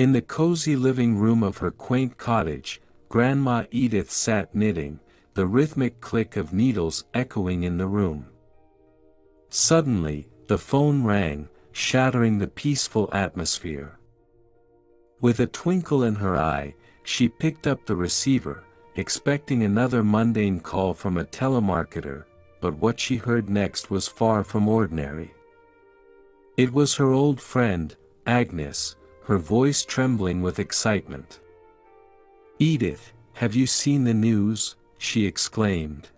In the cozy living room of her quaint cottage, Grandma Edith sat knitting, the rhythmic click of needles echoing in the room. Suddenly, the phone rang, shattering the peaceful atmosphere. With a twinkle in her eye, she picked up the receiver, expecting another mundane call from a telemarketer, but what she heard next was far from ordinary. It was her old friend, Agnes, her voice trembling with excitement. "Edith, have you seen the news?" she exclaimed.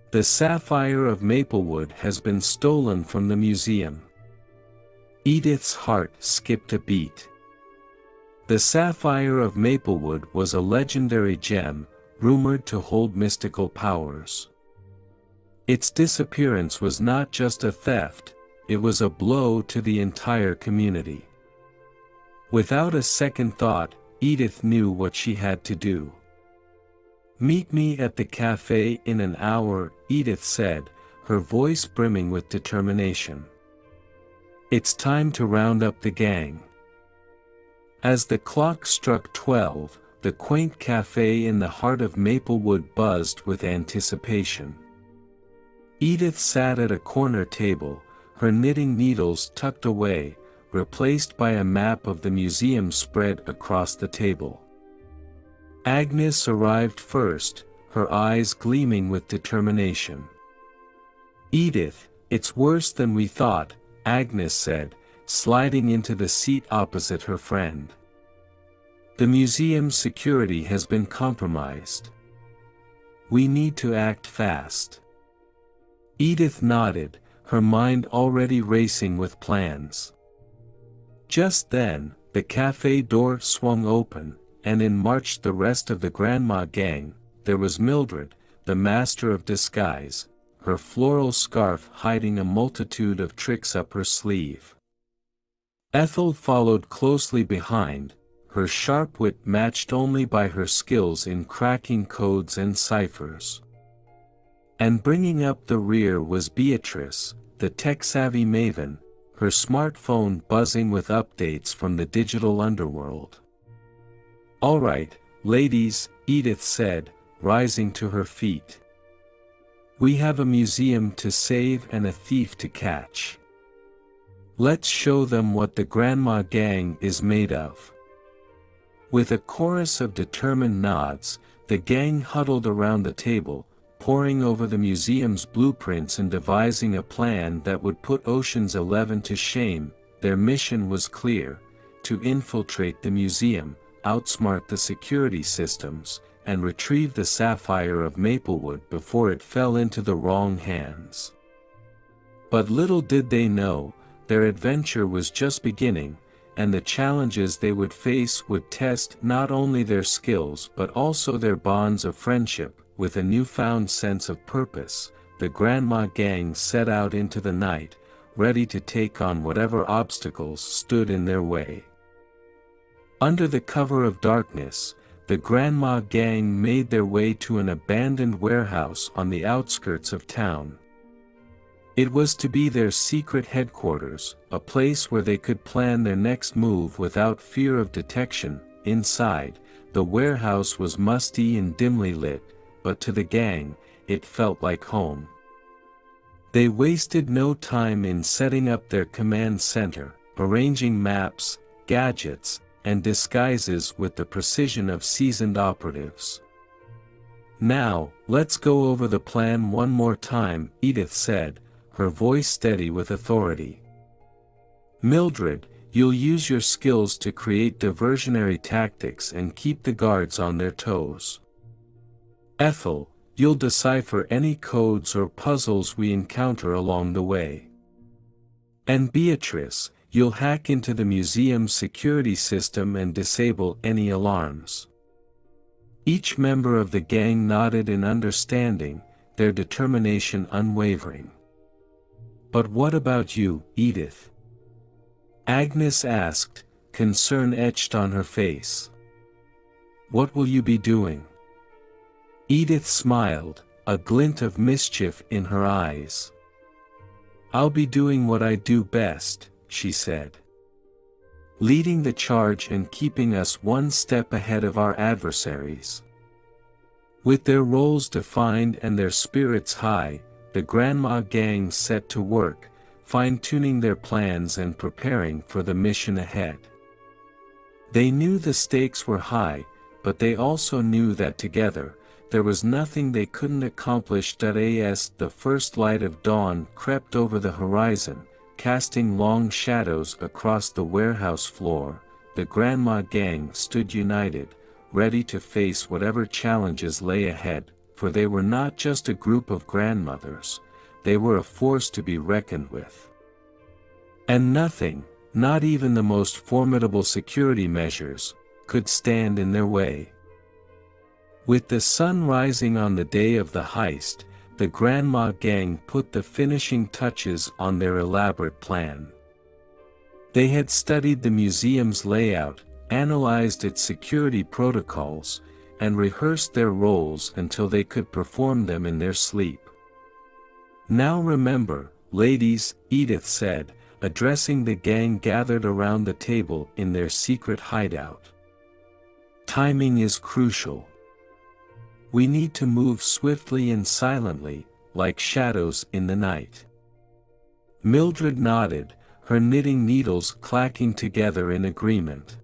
"The sapphire of Maplewood has been stolen from the museum." Edith's heart skipped a beat. The sapphire of Maplewood was a legendary gem, rumored to hold mystical powers. Its disappearance was not just a theft, it was a blow to the entire community. Without a second thought, Edith knew what she had to do. "Meet me at the cafe in an hour," Edith said, her voice brimming with determination. "It's time to round up the gang." As the clock struck 12, the quaint cafe in the heart of Maplewood buzzed with anticipation. Edith sat at a corner table, her knitting needles tucked away, replaced by a map of the museum spread across the table. Agnes arrived first, her eyes gleaming with determination. "Edith, it's worse than we thought," Agnes said, sliding into the seat opposite her friend. "The museum's security has been compromised. We need to act fast." Edith nodded, her mind already racing with plans. Just then, the cafe door swung open, and in marched the rest of the Grandma gang. There was Mildred, the master of disguise, her floral scarf hiding a multitude of tricks up her sleeve. Ethel followed closely behind, her sharp wit matched only by her skills in cracking codes and ciphers. And bringing up the rear was Beatrice, the tech-savvy maven, her smartphone buzzing with updates from the digital underworld. "All right, ladies," Edith said, rising to her feet. "We have a museum to save and a thief to catch. Let's show them what the Grandma gang is made of." With a chorus of determined nods, the gang huddled around the table, poring over the museum's blueprints and devising a plan that would put Ocean's 11 to shame. Their mission was clear: to infiltrate the museum, outsmart the security systems, and retrieve the sapphire of Maplewood before it fell into the wrong hands. But little did they know, their adventure was just beginning, and the challenges they would face would test not only their skills but also their bonds of friendship. With a newfound sense of purpose, the Grandma gang set out into the night, ready to take on whatever obstacles stood in their way. Under the cover of darkness, the Grandma gang made their way to an abandoned warehouse on the outskirts of town. It was to be their secret headquarters, a place where they could plan their next move without fear of detection. Inside, the warehouse was musty and dimly lit, but to the gang, it felt like home. They wasted no time in setting up their command center, arranging maps, gadgets, and disguises with the precision of seasoned operatives. "Now, let's go over the plan one more time," Edith said, her voice steady with authority. "Mildred, you'll use your skills to create diversionary tactics and keep the guards on their toes. Ethel, you'll decipher any codes or puzzles we encounter along the way. And Beatrice, you'll hack into the museum's security system and disable any alarms." Each member of the gang nodded in understanding, their determination unwavering. "But what about you, Edith?" Agnes asked, concern etched on her face. "What will you be doing?" Edith smiled, a glint of mischief in her eyes. "I'll be doing what I do best," she said. leading the charge and keeping us one step ahead of our adversaries. With their roles defined and their spirits high, the Grandma gang set to work, fine-tuning their plans and preparing for the mission ahead. They knew the stakes were high, but they also knew that together, there was nothing they couldn't accomplish. As the first light of dawn crept over the horizon, casting long shadows across the warehouse floor, the Grandma gang stood united, ready to face whatever challenges lay ahead, for they were not just a group of grandmothers, they were a force to be reckoned with. And nothing, not even the most formidable security measures, could stand in their way. With the sun rising on the day of the heist, the Grandma gang put the finishing touches on their elaborate plan. They had studied the museum's layout, analyzed its security protocols, and rehearsed their roles until they could perform them in their sleep. "Now remember, ladies," Edith said, addressing the gang gathered around the table in their secret hideout. "Timing is crucial. We need to move swiftly and silently, like shadows in the night." Mildred nodded, her knitting needles clacking together in agreement.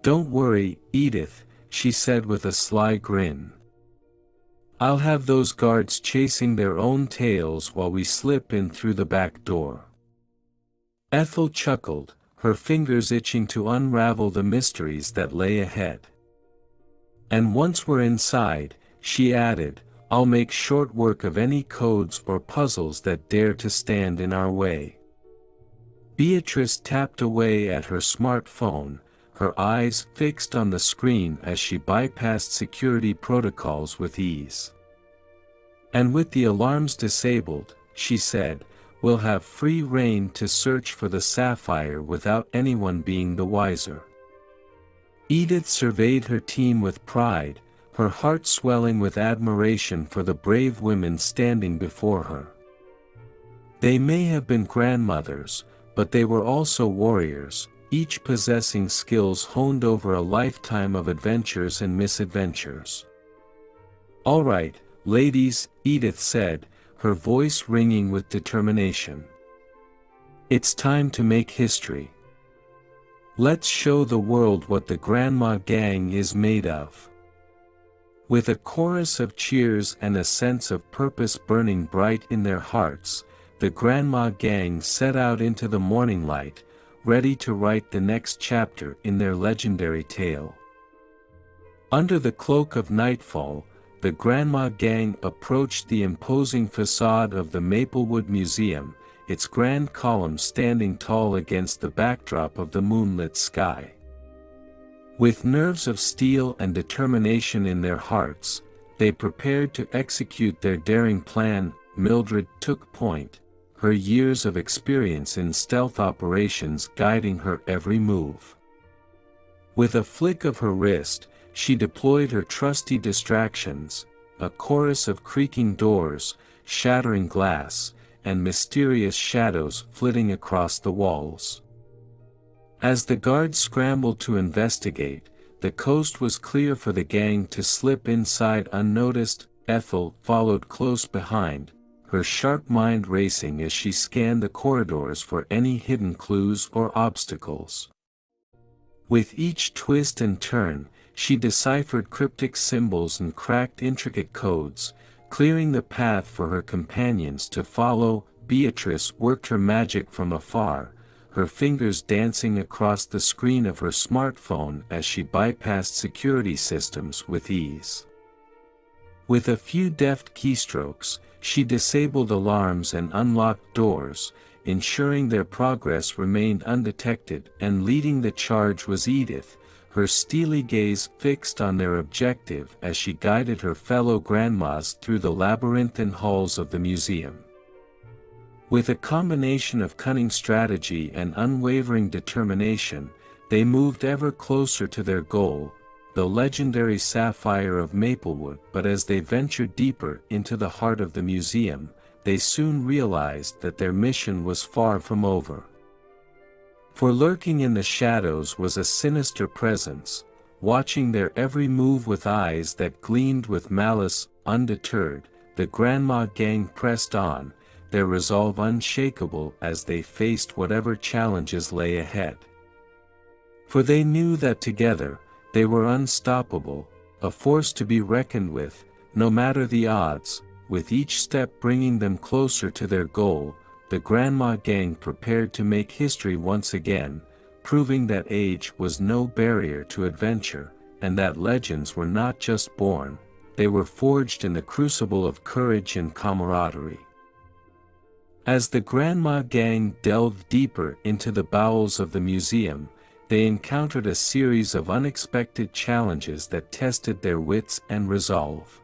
"Don't worry, Edith," she said with a sly grin. "I'll have those guards chasing their own tails while we slip in through the back door." Ethel chuckled, her fingers itching to unravel the mysteries that lay ahead. "And once we're inside," she added, "I'll make short work of any codes or puzzles that dare to stand in our way." Beatrice tapped away at her smartphone, her eyes fixed on the screen as she bypassed security protocols with ease. "And with the alarms disabled," she said, "we'll have free rein to search for the sapphire without anyone being the wiser." Edith surveyed her team with pride, her heart swelling with admiration for the brave women standing before her. They may have been grandmothers, but they were also warriors, each possessing skills honed over a lifetime of adventures and misadventures. "All right, ladies," Edith said, her voice ringing with determination. "It's time to make history. Let's show the world what the Grandma gang is made of." With a chorus of cheers and a sense of purpose burning bright in their hearts, the Grandma gang set out into the morning light, ready to write the next chapter in their legendary tale. Under the cloak of nightfall, the Grandma gang approached the imposing facade of the Maplewood Museum, its grand column standing tall against the backdrop of the moonlit sky. With nerves of steel and determination in their hearts, they prepared to execute their daring plan. Mildred took point, her years of experience in stealth operations guiding her every move. With a flick of her wrist, she deployed her trusty distractions, a chorus of creaking doors, shattering glass, and mysterious shadows flitting across the walls. As the guards scrambled to investigate, the coast was clear for the gang to slip inside unnoticed. Ethel followed close behind, her sharp mind racing as she scanned the corridors for any hidden clues or obstacles. With each twist and turn, she deciphered cryptic symbols and cracked intricate codes, clearing the path for her companions to follow. Beatrice worked her magic from afar, her fingers dancing across the screen of her smartphone as she bypassed security systems with ease. With a few deft keystrokes, she disabled alarms and unlocked doors, ensuring their progress remained undetected. And leading the charge was Edith, her steely gaze fixed on their objective as she guided her fellow grandmas through the labyrinthine halls of the museum. With a combination of cunning strategy and unwavering determination, they moved ever closer to their goal, the legendary sapphire of Maplewood. But as they ventured deeper into the heart of the museum, they soon realized that their mission was far from over. For lurking in the shadows was a sinister presence, watching their every move with eyes that gleamed with malice. Undeterred, the Grandma gang pressed on, their resolve unshakable as they faced whatever challenges lay ahead. For they knew that together, they were unstoppable, a force to be reckoned with, no matter the odds. With each step bringing them closer to their goal, the Grandma gang prepared to make history once again, proving that age was no barrier to adventure, and that legends were not just born, they were forged in the crucible of courage and camaraderie. As the Grandma gang delved deeper into the bowels of the museum, they encountered a series of unexpected challenges that tested their wits and resolve.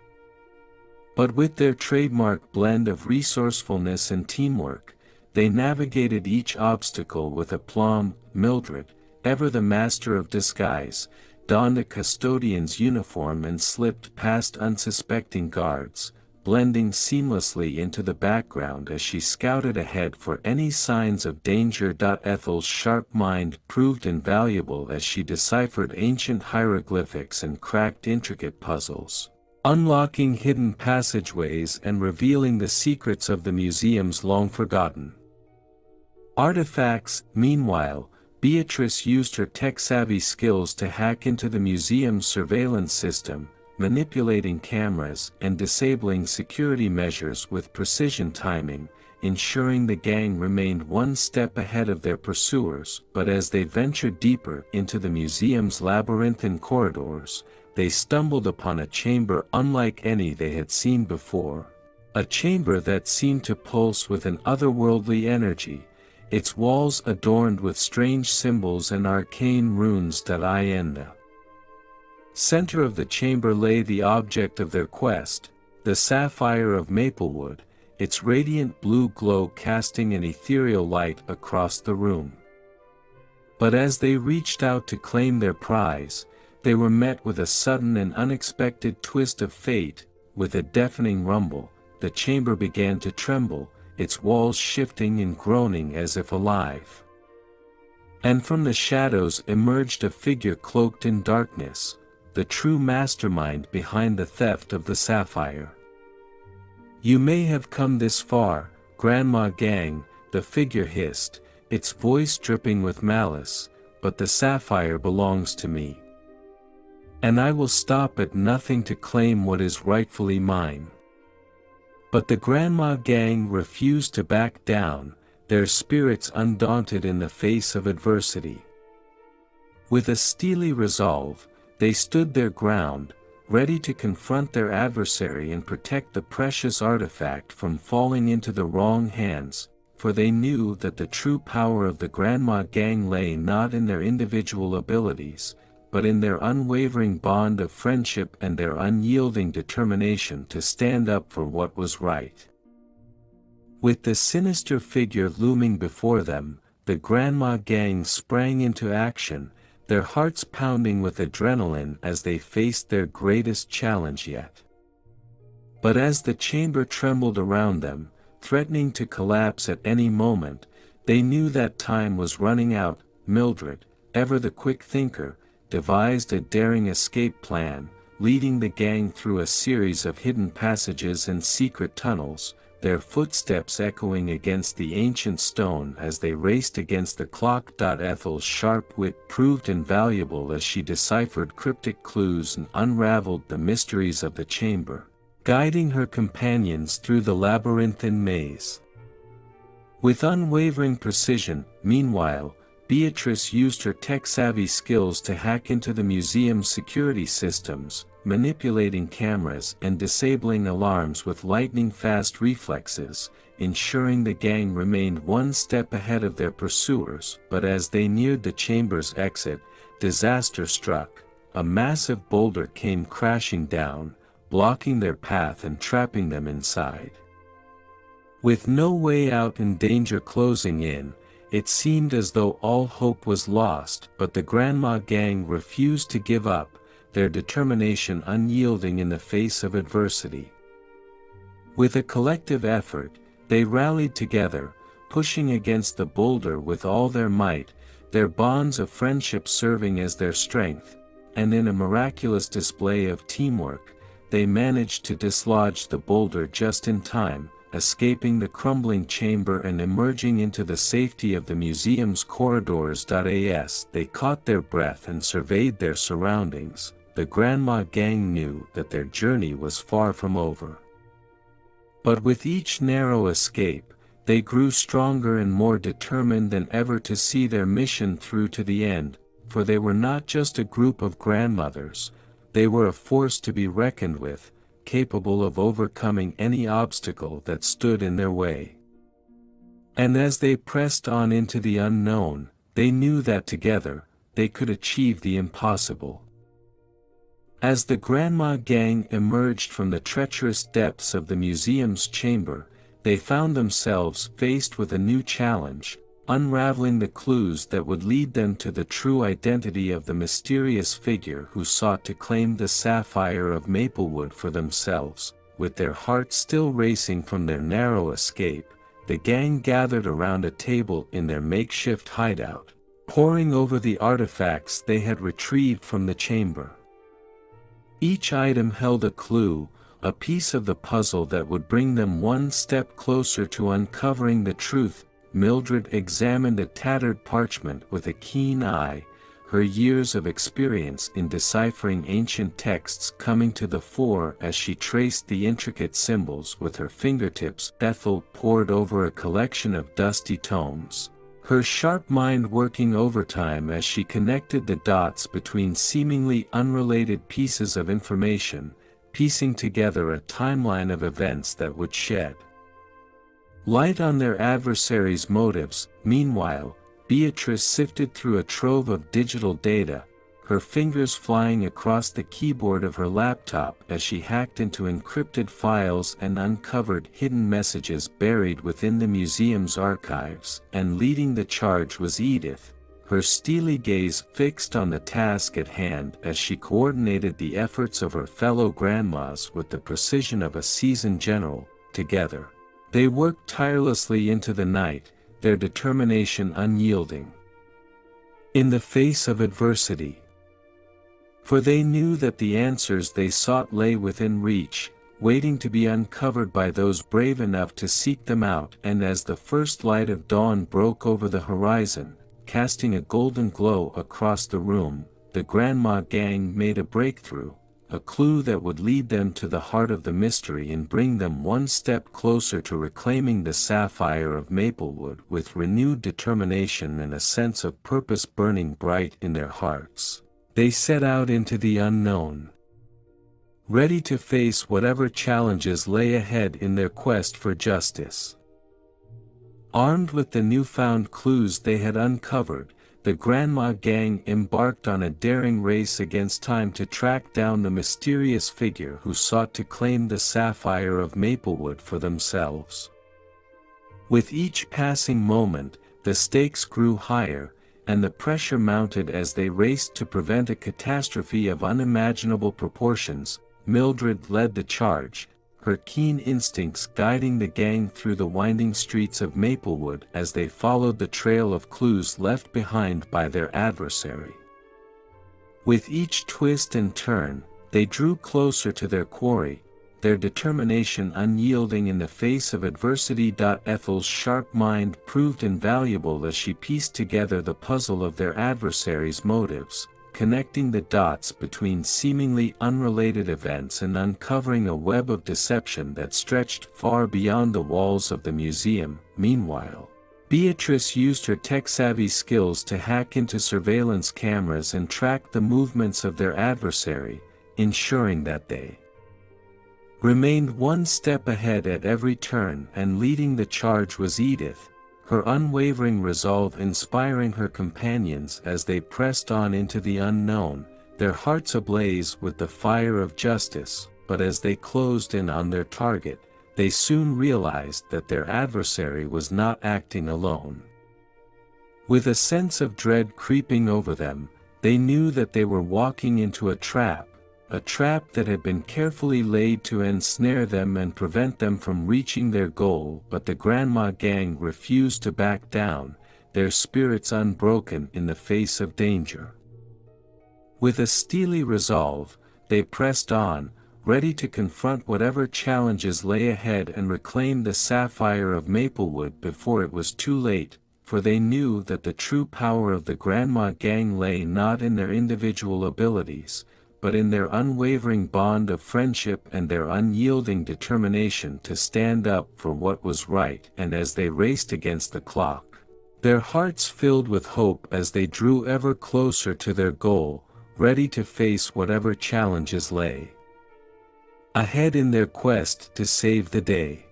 But with their trademark blend of resourcefulness and teamwork, they navigated each obstacle with aplomb. Mildred, ever the master of disguise, donned a custodian's uniform and slipped past unsuspecting guards, blending seamlessly into the background as she scouted ahead for any signs of danger. Ethel's sharp mind proved invaluable as she deciphered ancient hieroglyphics and cracked intricate puzzles, unlocking hidden passageways and revealing the secrets of the museum's long-forgotten artifacts. Meanwhile, Beatrice used her tech-savvy skills to hack into the museum's surveillance system, manipulating cameras and disabling security measures with precision timing, ensuring the gang remained one step ahead of their pursuers. But as they ventured deeper into the museum's labyrinthine corridors, they stumbled upon a chamber unlike any they had seen before. A chamber that seemed to pulse with an otherworldly energy, its walls adorned with strange symbols and arcane runes. In the center of the chamber lay the object of their quest, the sapphire of Maplewood, its radiant blue glow casting an ethereal light across the room. But as they reached out to claim their prize, they were met with a sudden and unexpected twist of fate. With a deafening rumble, the chamber began to tremble, its walls shifting and groaning as if alive. And from the shadows emerged a figure cloaked in darkness, the true mastermind behind the theft of the sapphire. "You may have come this far, Grandma gang," the figure hissed, its voice dripping with malice, "but the sapphire belongs to me. And I will stop at nothing to claim what is rightfully mine." But the Grandma gang refused to back down, their spirits undaunted in the face of adversity. With a steely resolve, they stood their ground, ready to confront their adversary and protect the precious artifact from falling into the wrong hands, for they knew that the true power of the Grandma gang lay not in their individual abilities, but in their unwavering bond of friendship and their unyielding determination to stand up for what was right. With the sinister figure looming before them, the Grandma gang sprang into action, their hearts pounding with adrenaline as they faced their greatest challenge yet. But as the chamber trembled around them, threatening to collapse at any moment, they knew that time was running out. Mildred, ever the quick thinker, devised a daring escape plan, leading the gang through a series of hidden passages and secret tunnels, their footsteps echoing against the ancient stone as they raced against the clock. Ethel's sharp wit proved invaluable as she deciphered cryptic clues and unraveled the mysteries of the chamber, guiding her companions through the labyrinthine maze. With unwavering precision, meanwhile, Beatrice used her tech-savvy skills to hack into the museum's security systems, manipulating cameras and disabling alarms with lightning-fast reflexes, ensuring the gang remained one step ahead of their pursuers. But as they neared the chamber's exit, disaster struck. A massive boulder came crashing down, blocking their path and trapping them inside. With no way out and danger closing in, it seemed as though all hope was lost. But the Grandma gang refused to give up, their determination unyielding in the face of adversity. With a collective effort, they rallied together, pushing against the boulder with all their might, their bonds of friendship serving as their strength, and in a miraculous display of teamwork, they managed to dislodge the boulder just in time, escaping the crumbling chamber and emerging into the safety of the museum's corridors. As they caught their breath and surveyed their surroundings, the Grandma gang knew that their journey was far from over. But with each narrow escape, they grew stronger and more determined than ever to see their mission through to the end, for they were not just a group of grandmothers, they were a force to be reckoned with, capable of overcoming any obstacle that stood in their way. And as they pressed on into the unknown, they knew that together, they could achieve the impossible. As the Grandma gang emerged from the treacherous depths of the museum's chamber, they found themselves faced with a new challenge, unraveling the clues that would lead them to the true identity of the mysterious figure who sought to claim the sapphire of Maplewood for themselves. With their hearts still racing from their narrow escape, the gang gathered around a table in their makeshift hideout, poring over the artifacts they had retrieved from the chamber. Each item held a clue, a piece of the puzzle that would bring them one step closer to uncovering the truth. Mildred examined a tattered parchment with a keen eye, her years of experience in deciphering ancient texts coming to the fore as she traced the intricate symbols with her fingertips. Ethel pored over a collection of dusty tomes, her sharp mind working overtime as she connected the dots between seemingly unrelated pieces of information, piecing together a timeline of events that would shed light on their adversaries' motives. Meanwhile, Beatrice sifted through a trove of digital data, her fingers flying across the keyboard of her laptop as she hacked into encrypted files and uncovered hidden messages buried within the museum's archives. And leading the charge was Edith, her steely gaze fixed on the task at hand as she coordinated the efforts of her fellow grandmas with the precision of a seasoned general. Together, they worked tirelessly into the night, their determination unyielding in the face of adversity. For they knew that the answers they sought lay within reach, waiting to be uncovered by those brave enough to seek them out. And as the first light of dawn broke over the horizon, casting a golden glow across the room, the Grandma gang made a breakthrough, a clue that would lead them to the heart of the mystery and bring them one step closer to reclaiming the sapphire of Maplewood. With renewed determination and a sense of purpose burning bright in their hearts, they set out into the unknown, ready to face whatever challenges lay ahead in their quest for justice. Armed with the newfound clues they had uncovered, the Grandma gang embarked on a daring race against time to track down the mysterious figure who sought to claim the sapphire of Maplewood for themselves. With each passing moment, the stakes grew higher, and the pressure mounted as they raced to prevent a catastrophe of unimaginable proportions. Mildred led the charge, her keen instincts guiding the gang through the winding streets of Maplewood as they followed the trail of clues left behind by their adversary. With each twist and turn, they drew closer to their quarry, their determination unyielding in the face of adversity. Ethel's sharp mind proved invaluable as she pieced together the puzzle of their adversaries' motives, connecting the dots between seemingly unrelated events and uncovering a web of deception that stretched far beyond the walls of the museum. Meanwhile, Beatrice used her tech-savvy skills to hack into surveillance cameras and track the movements of their adversary, ensuring that they remained one step ahead at every turn. And leading the charge was Edith, her unwavering resolve inspiring her companions as they pressed on into the unknown, their hearts ablaze with the fire of justice. But as they closed in on their target, they soon realized that their adversary was not acting alone. With a sense of dread creeping over them, they knew that they were walking into a trap that had been carefully laid to ensnare them and prevent them from reaching their goal. But the Grandma gang refused to back down, their spirits unbroken in the face of danger. With a steely resolve, they pressed on, ready to confront whatever challenges lay ahead and reclaim the sapphire of Maplewood before it was too late, for they knew that the true power of the Grandma Gang lay not in their individual abilities, but in their unwavering bond of friendship and their unyielding determination to stand up for what was right. And as they raced against the clock, their hearts filled with hope as they drew ever closer to their goal, ready to face whatever challenges lay ahead in their quest to save the day.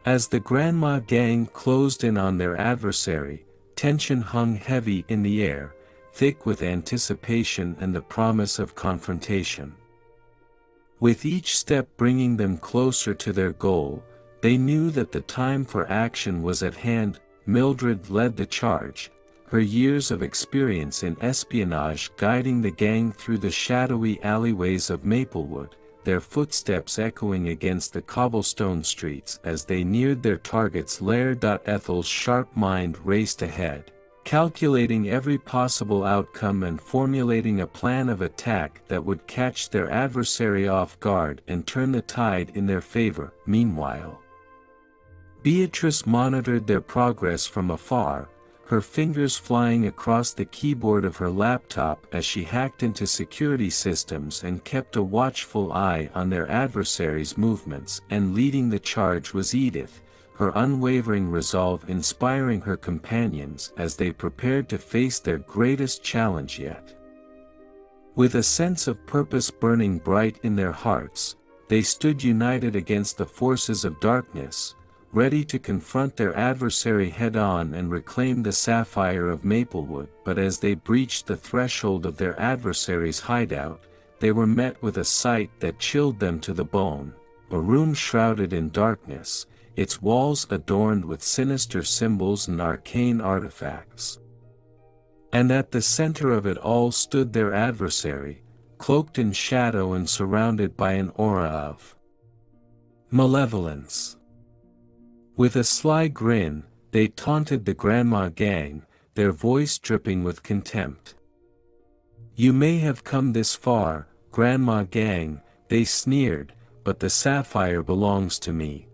As the Grandma Gang closed in on their adversary, tension hung heavy in the air, thick with anticipation and the promise of confrontation. With each step bringing them closer to their goal, they knew that the time for action was at hand. Mildred led the charge, her years of experience in espionage guiding the gang through the shadowy alleyways of Maplewood, their footsteps echoing against the cobblestone streets as they neared their target's lair. Ethel's sharp mind raced ahead, calculating every possible outcome and formulating a plan of attack that would catch their adversary off guard and turn the tide in their favor. Meanwhile, Beatrice monitored their progress from afar, her fingers flying across the keyboard of her laptop as she hacked into security systems and kept a watchful eye on their adversaries' movements. And leading the charge was Edith, her unwavering resolve inspiring her companions as they prepared to face their greatest challenge yet. With a sense of purpose burning bright in their hearts, they stood united against the forces of darkness, ready to confront their adversary head-on and reclaim the sapphire of Maplewood. But as they breached the threshold of their adversary's hideout, they were met with a sight that chilled them to the bone: a room shrouded in darkness, its walls adorned with sinister symbols and arcane artifacts. And at the center of it all stood their adversary, cloaked in shadow and surrounded by an aura of malevolence. With a sly grin, they taunted the Grandma Gang, their voice dripping with contempt. "You may have come this far, Grandma Gang," they sneered, "but the sapphire belongs to me.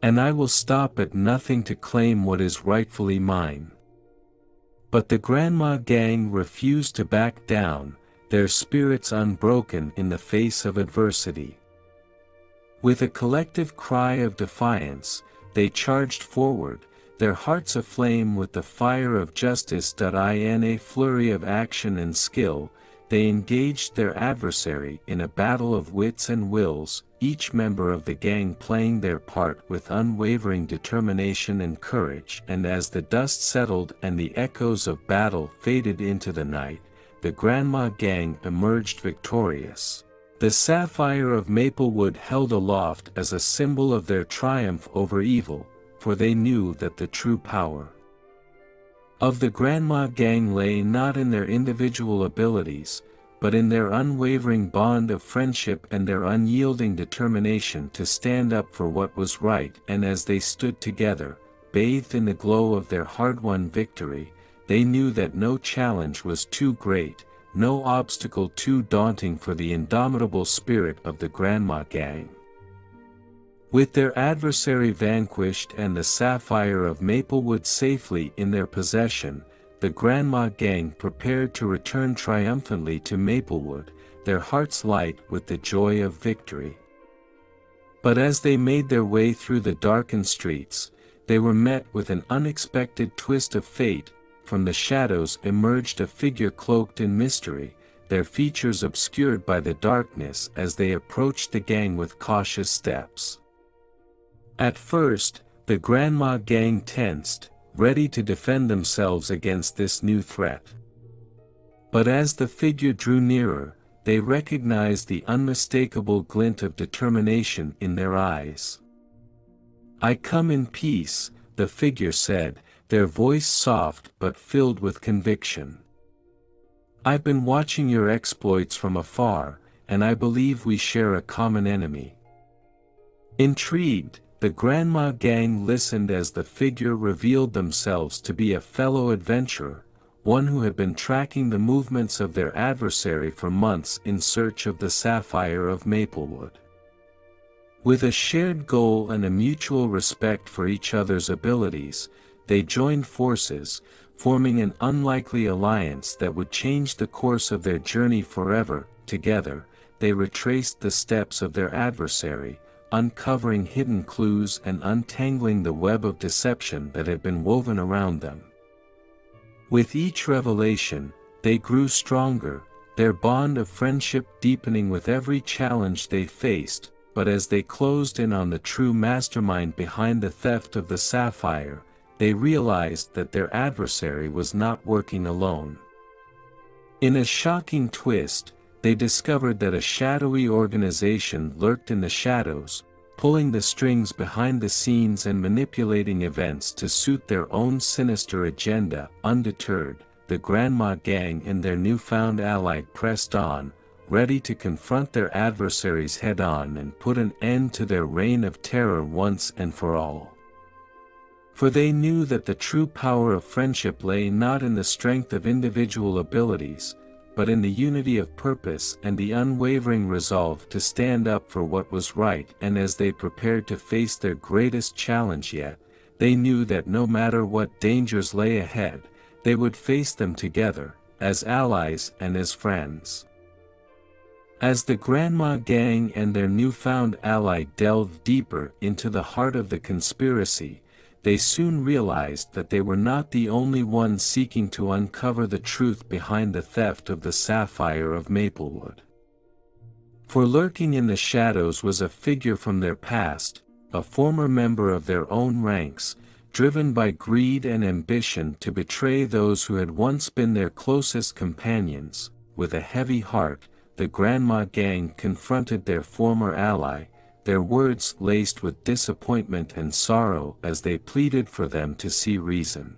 And I will stop at nothing to claim what is rightfully mine." But the Grandma Gang refused to back down, their spirits unbroken in the face of adversity. With a collective cry of defiance, they charged forward, their hearts aflame with the fire of justice. In a flurry of action and skill, they engaged their adversary in a battle of wits and wills, each member of the gang playing their part with unwavering determination and courage. And as the dust settled and the echoes of battle faded into the night, the Grandma Gang emerged victorious, the sapphire of Maplewood held aloft as a symbol of their triumph over evil, for they knew that the true power of the Grandma Gang lay not in their individual abilities, but in their unwavering bond of friendship and their unyielding determination to stand up for what was right. And as they stood together, bathed in the glow of their hard-won victory, they knew that no challenge was too great, no obstacle too daunting for the indomitable spirit of the Grandma Gang. With their adversary vanquished and the sapphire of Maplewood safely in their possession, the Grandma Gang prepared to return triumphantly to Maplewood, their hearts light with the joy of victory. But as they made their way through the darkened streets, they were met with an unexpected twist of fate. From the shadows emerged a figure cloaked in mystery, their features obscured by the darkness as they approached the gang with cautious steps. At first, the Grandma Gang tensed, ready to defend themselves against this new threat. But as the figure drew nearer, they recognized the unmistakable glint of determination in their eyes. "I come in peace," the figure said, their voice soft but filled with conviction. "I've been watching your exploits from afar, and I believe we share a common enemy." Intrigued, The Grandma gang listened as the figure revealed themselves to be a fellow adventurer, one who had been tracking the movements of their adversary for months in search of the sapphire of Maplewood. With a shared goal and a mutual respect for each other's abilities, they joined forces, forming an unlikely alliance that would change the course of their journey forever. Together, they retraced the steps of their adversary, uncovering hidden clues and untangling the web of deception that had been woven around them. With each revelation, they grew stronger, their bond of friendship deepening with every challenge they faced. But as they closed in on the true mastermind behind the theft of the sapphire, they realized that their adversary was not working alone. In a shocking twist, they discovered that a shadowy organization lurked in the shadows, pulling the strings behind the scenes and manipulating events to suit their own sinister agenda. Undeterred, the Grandma gang and their newfound ally pressed on, ready to confront their adversaries head-on and put an end to their reign of terror once and for all. For they knew that the true power of friendship lay not in the strength of individual abilities, but in the unity of purpose and the unwavering resolve to stand up for what was right. And as they prepared to face their greatest challenge yet, they knew that no matter what dangers lay ahead, they would face them together, as allies and as friends. As the Grandma gang and their newfound ally delved deeper into the heart of the conspiracy, they soon realized that they were not the only ones seeking to uncover the truth behind the theft of the sapphire of Maplewood. For lurking in the shadows was a figure from their past, a former member of their own ranks, driven by greed and ambition to betray those who had once been their closest companions. With a heavy heart, the Grandma gang confronted their former ally, their words laced with disappointment and sorrow as they pleaded for them to see reason.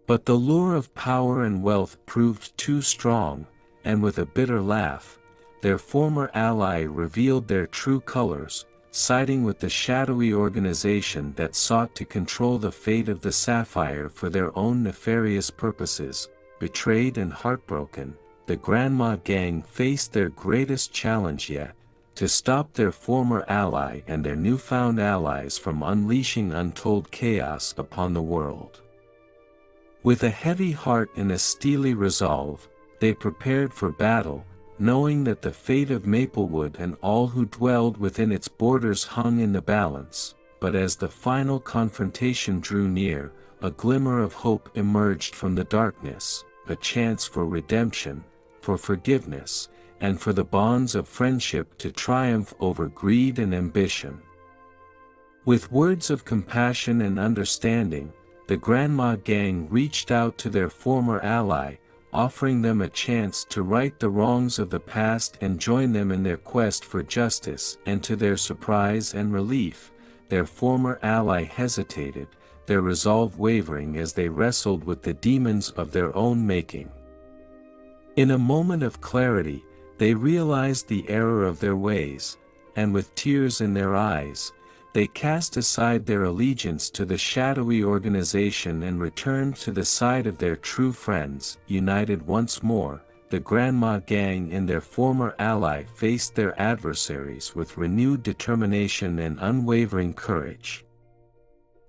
But the lure of power and wealth proved too strong, and with a bitter laugh, their former ally revealed their true colors, siding with the shadowy organization that sought to control the fate of the sapphire for their own nefarious purposes. Betrayed and heartbroken, the Grandma gang faced their greatest challenge yet, to stop their former ally and their newfound allies from unleashing untold chaos upon the world. With a heavy heart and a steely resolve, they prepared for battle, knowing that the fate of Maplewood and all who dwelled within its borders hung in the balance. But as the final confrontation drew near, a glimmer of hope emerged from the darkness, a chance for redemption, for forgiveness, and for the bonds of friendship to triumph over greed and ambition. With words of compassion and understanding, the Grandma gang reached out to their former ally, offering them a chance to right the wrongs of the past and join them in their quest for justice. And to their surprise and relief, their former ally hesitated, their resolve wavering as they wrestled with the demons of their own making. In a moment of clarity, they realized the error of their ways, and with tears in their eyes, they cast aside their allegiance to the shadowy organization and returned to the side of their true friends. United once more, the Grandma gang and their former ally faced their adversaries with renewed determination and unwavering courage.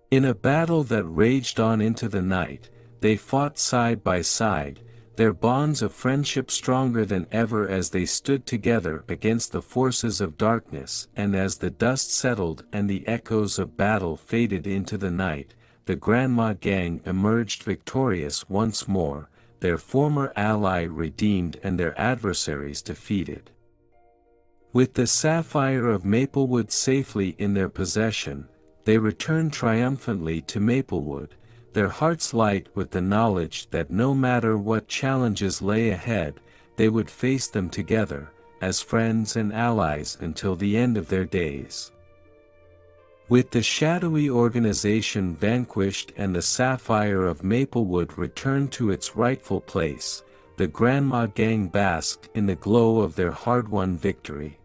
In a battle that raged on into the night, they fought side by side, their bonds of friendship stronger than ever as they stood together against the forces of darkness. And as the dust settled and the echoes of battle faded into the night, the Grandma gang emerged victorious once more, their former ally redeemed and their adversaries defeated. With the sapphire of Maplewood safely in their possession, they returned triumphantly to Maplewood, their hearts light with the knowledge that no matter what challenges lay ahead, they would face them together, as friends and allies until the end of their days. With the shadowy organization vanquished and the sapphire of Maplewood returned to its rightful place, the Grandma gang basked in the glow of their hard-won victory.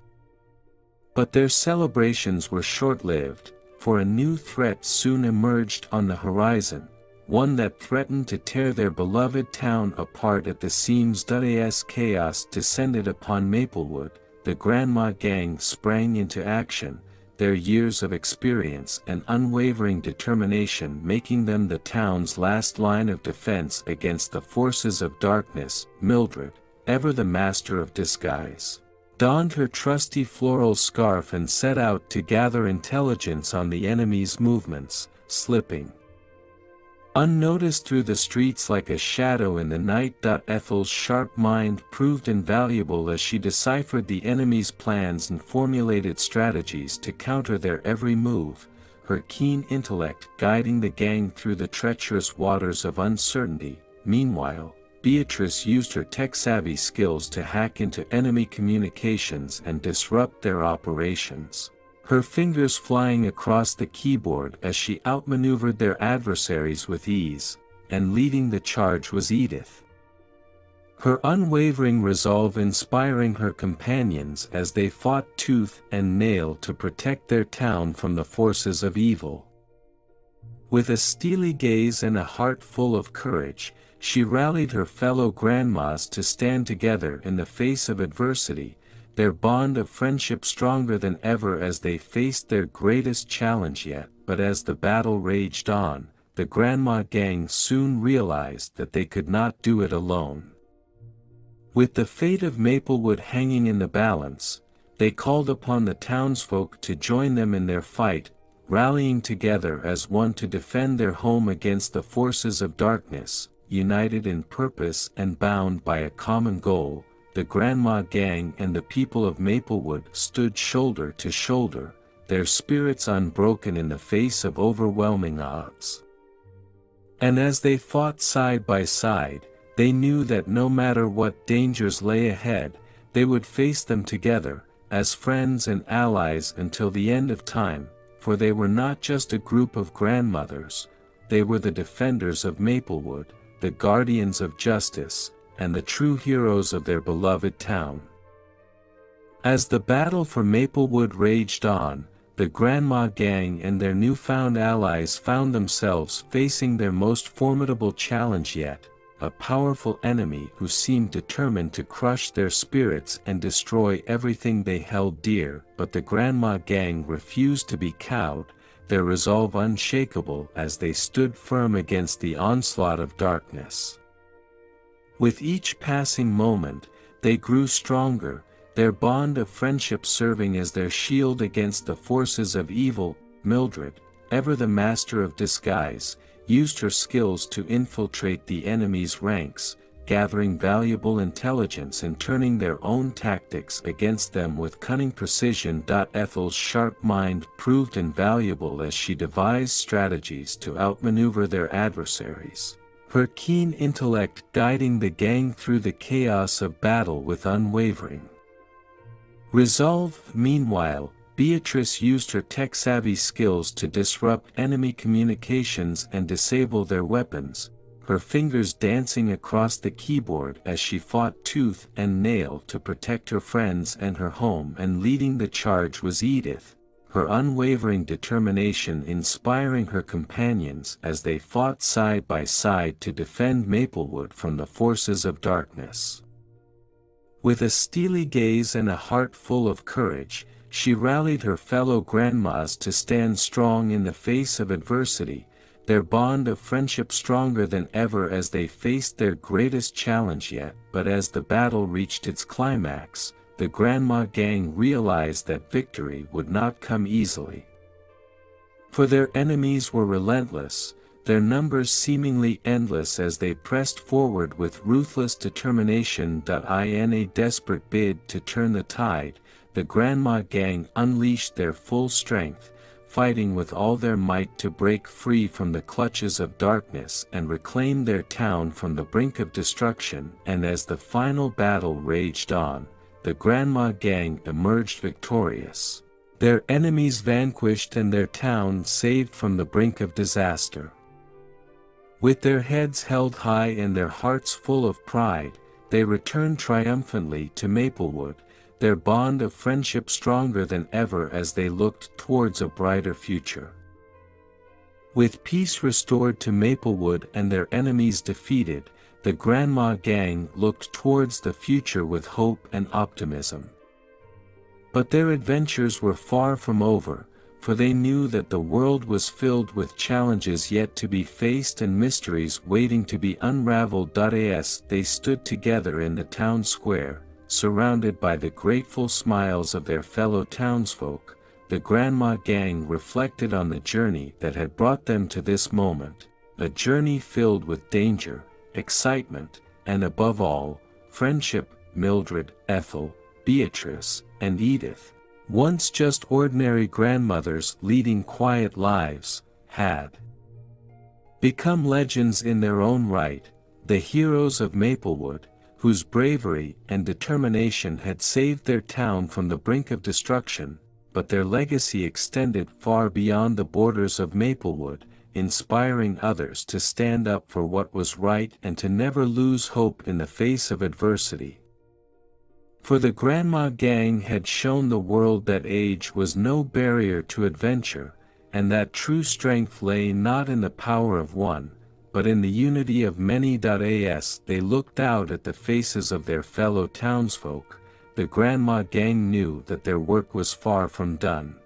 But their celebrations were short-lived. for a new threat soon emerged on the horizon, one that threatened to tear their beloved town apart at the seams. As chaos descended upon Maplewood, the Grandma Gang sprang into action, their years of experience and unwavering determination making them the town's last line of defense against the forces of darkness. Mildred, ever the master of disguise, donned her trusty floral scarf and set out to gather intelligence on the enemy's movements, slipping unnoticed through the streets like a shadow in the night. Ethel's sharp mind proved invaluable as she deciphered the enemy's plans and formulated strategies to counter their every move, her keen intellect guiding the gang through the treacherous waters of uncertainty. Meanwhile, Beatrice used her tech-savvy skills to hack into enemy communications and disrupt their operations, her fingers flying across the keyboard as she outmaneuvered their adversaries with ease. And leading the charge was Edith, her unwavering resolve inspiring her companions as they fought tooth and nail to protect their town from the forces of evil. With a steely gaze and a heart full of courage, she rallied her fellow grandmas to stand together in the face of adversity, their bond of friendship stronger than ever as they faced their greatest challenge yet. But as the battle raged on, the Grandma Gang soon realized that they could not do it alone. With the fate of Maplewood hanging in the balance, they called upon the townsfolk to join them in their fight, rallying together as one to defend their home against the forces of darkness. United in purpose and bound by a common goal, the Grandma Gang and the people of Maplewood stood shoulder to shoulder, their spirits unbroken in the face of overwhelming odds. And as they fought side by side, they knew that no matter what dangers lay ahead, they would face them together, as friends and allies until the end of time, for they were not just a group of grandmothers, they were the defenders of Maplewood, the guardians of justice, and the true heroes of their beloved town. As the battle for Maplewood raged on, the Grandma Gang and their newfound allies found themselves facing their most formidable challenge yet, a powerful enemy who seemed determined to crush their spirits and destroy everything they held dear. But the Grandma Gang refused to be cowed, their resolve unshakable as they stood firm against the onslaught of darkness. With each passing moment, they grew stronger, their bond of friendship serving as their shield against the forces of evil. Mildred, ever the master of disguise, used her skills to infiltrate the enemy's ranks, gathering valuable intelligence and turning their own tactics against them with cunning precision. Ethel's sharp mind proved invaluable as she devised strategies to outmaneuver their adversaries, her keen intellect guiding the gang through the chaos of battle with unwavering resolve. Meanwhile, Beatrice used her tech-savvy skills to disrupt enemy communications and disable their weapons, her fingers dancing across the keyboard as she fought tooth and nail to protect her friends and her home. And leading the charge was Edith, her unwavering determination inspiring her companions as they fought side by side to defend Maplewood from the forces of darkness. With a steely gaze and a heart full of courage, she rallied her fellow grandmas to stand strong in the face of adversity, their bond of friendship stronger than ever as they faced their greatest challenge yet. But as the battle reached its climax, the Grandma Gang realized that victory would not come easily. For their enemies were relentless, their numbers seemingly endless as they pressed forward with ruthless determination. In a desperate bid to turn the tide, the Grandma Gang unleashed their full strength, fighting with all their might to break free from the clutches of darkness and reclaim their town from the brink of destruction. And as the final battle raged on, the Grandma Gang emerged victorious, their enemies vanquished and their town saved from the brink of disaster. With their heads held high and their hearts full of pride, they returned triumphantly to Maplewood, their bond of friendship stronger than ever as they looked towards a brighter future. With peace restored to Maplewood and their enemies defeated, the Grandma Gang looked towards the future with hope and optimism. But their adventures were far from over, for they knew that the world was filled with challenges yet to be faced and mysteries waiting to be unraveled. As they stood together in the town square, surrounded by the grateful smiles of their fellow townsfolk, the Grandma Gang reflected on the journey that had brought them to this moment, a journey filled with danger, excitement, and above all, friendship. Mildred, Ethel, Beatrice, and Edith, once just ordinary grandmothers leading quiet lives, had become legends in their own right, the heroes of Maplewood, whose bravery and determination had saved their town from the brink of destruction. But their legacy extended far beyond the borders of Maplewood, inspiring others to stand up for what was right and to never lose hope in the face of adversity. For the Grandma Gang had shown the world that age was no barrier to adventure, and that true strength lay not in the power of one, but in the unity of many. As they looked out at the faces of their fellow townsfolk, the Grandma Gang knew that their work was far from done.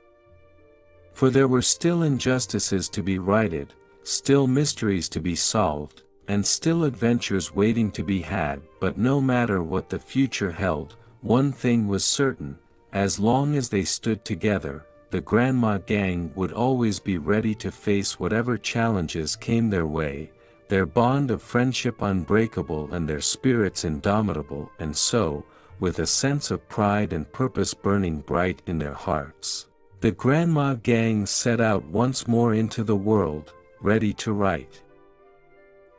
For there were still injustices to be righted, still mysteries to be solved, and still adventures waiting to be had. But no matter what the future held, one thing was certain: as long as they stood together, the Grandma Gang would always be ready to face whatever challenges came their way, their bond of friendship unbreakable and their spirits indomitable. And so, with a sense of pride and purpose burning bright in their hearts, the Grandma Gang set out once more into the world, ready to write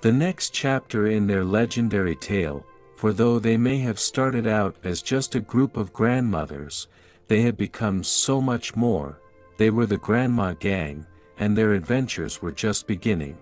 the next chapter in their legendary tale. For though they may have started out as just a group of grandmothers, they had become so much more. They were the Grandma Gang, and their adventures were just beginning.